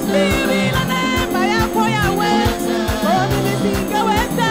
Bila neema yako Yahweh, oh mimi singeweza.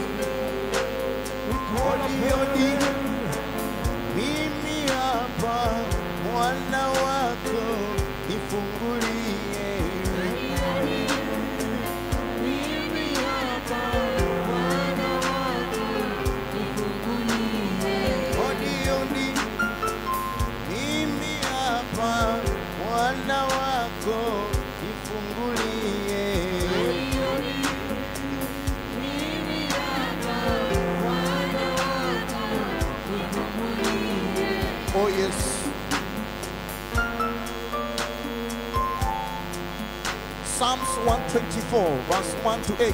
Psalms 124 verse 1 to 8.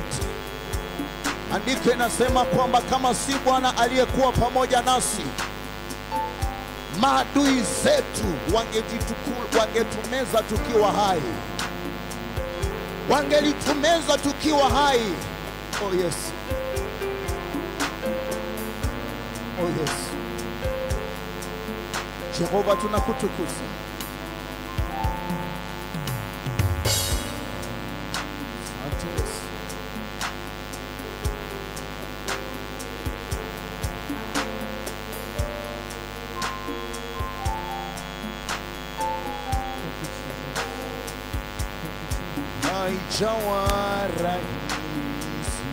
Andiko inasema kwamba kama si Bwana aliyekuwa pamoja nasi, maadui zetu wangetumeza tukiwa hai. Wangelitumeza tukiwa hai. Oh yes. Oh yes. Jehova tunakutukuza. Asante Yesu. Haijawa rahisi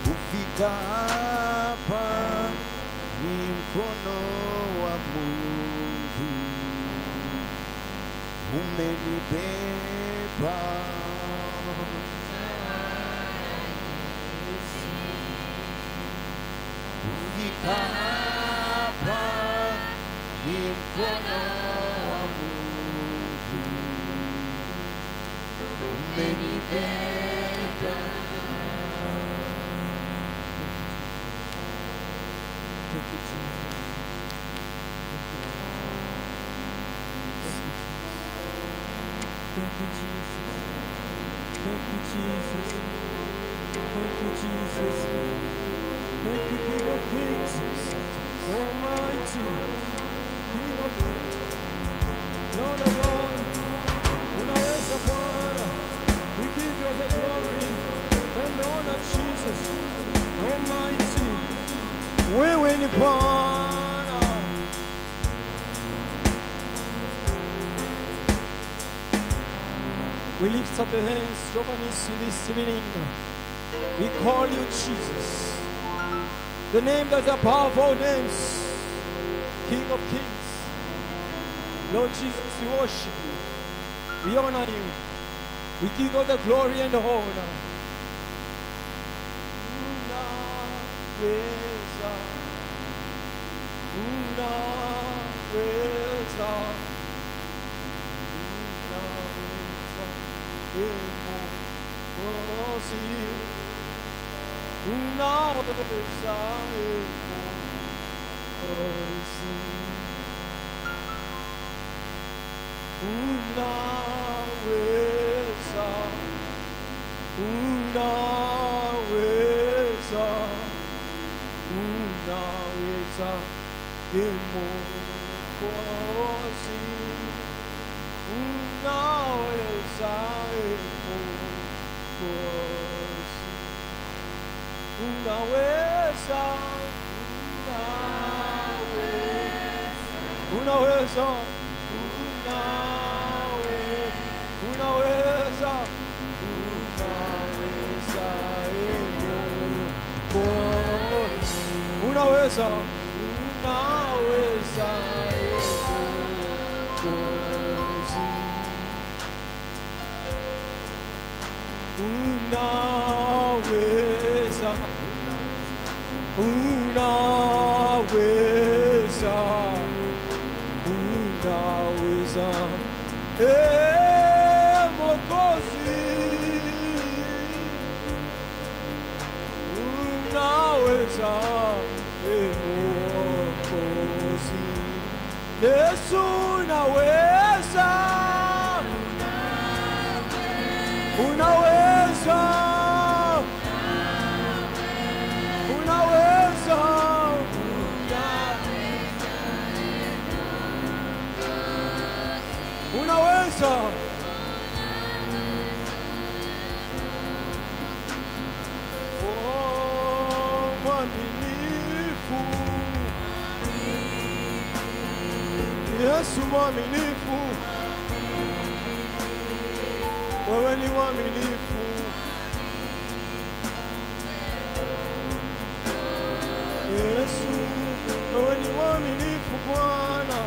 kufika hapa, ni mkono wa Mungu umenibeba. Kufika hapa, ni mkono wa Mungu umenibeba. Thank you, Jesus. Thank you, Jesus. Thank you, Jesus. Thank you, King of Kings. Almighty, King of Kings. Lord of Lords. Unaweza Bwana. We give you the glory and honor, Jesus. Almighty. Wewe ni Bwana. We lift up the hands over us this evening. We call you Jesus, the name that's above all names, King of Kings. Lord Jesus, we worship you. We honor you. We give you the glory and the honor. Yesu mwaminifu, wewe ni mwaminifu. Yesu, wewe ni mwaminifu Bwana.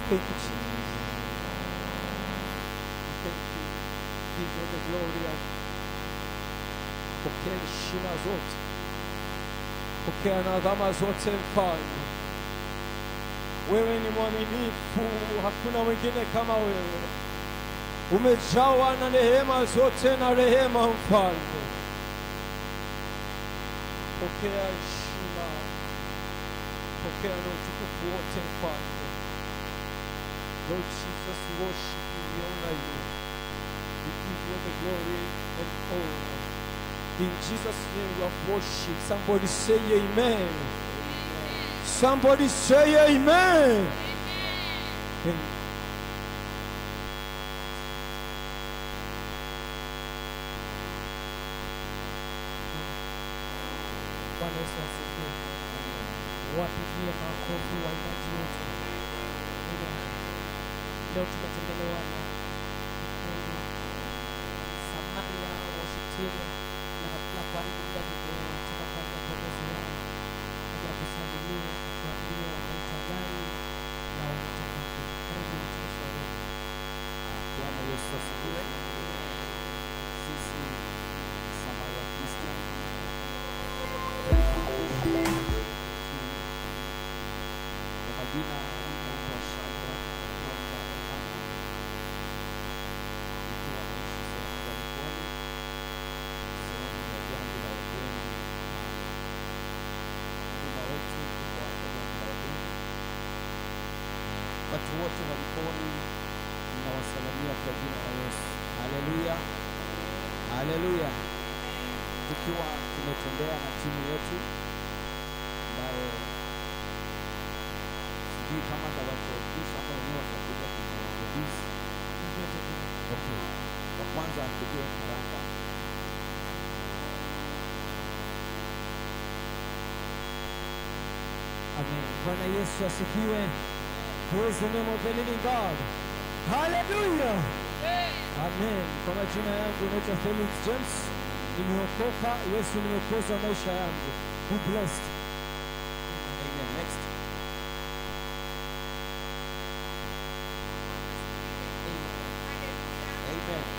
Thank you, Jesus. Thank you. Give you the glory and pokea heshima zote. Pokea na adhama zote mfalme. Wewe ni mwaminifu, hakuna mwingine kama wewe. Umejawa na rehema zote na rehema mfalme. Pokea heshima, pokea na utukufu wote mfalme. Lord Jesus, we worship you, we honor you. We give you all the glory and honor. In Jesus' name we have worship. Somebody say amen. Somebody say amen. Amen. Bwana Yesu asifiwe. Wapigie makofi waimbaji wote. Leo tumetembelewa na Samaria washitiri na kwa nini muda tunataka kuanza kuongeza yao ya kusalimia kuambia wanaita gani na wanataka karibu mtumishi wa Mungu. Bwana Yesu asifiwe. Sisi Samaria Christian kwa majina naitwa Shabra kutoka Okamba, ikiwa naishi sehemu za Likoni, sehemu ya Jambo la Wageni pale. Huduma wetu uko hapa Jambo la Wageni. Watu wote wa Likoni ninawasalimia kwa jina la Yesu. Haleluya, haleluya. Tukiwa tumetembea na timu yetu ambayo sijui kama tawakodisha ama wenyewe watakuja kujikodisha. Okay, wa kwanza apige haraka. Amen. Bwana Yesu asifiwe. Praise the name of the living God. Hallelujah. Amen. Kwa majina yangu naitwa Felix James. Nimeokoka, Yesu ni mwokozi wa maisha yangu. Be blessed. Amen. Next. Amen.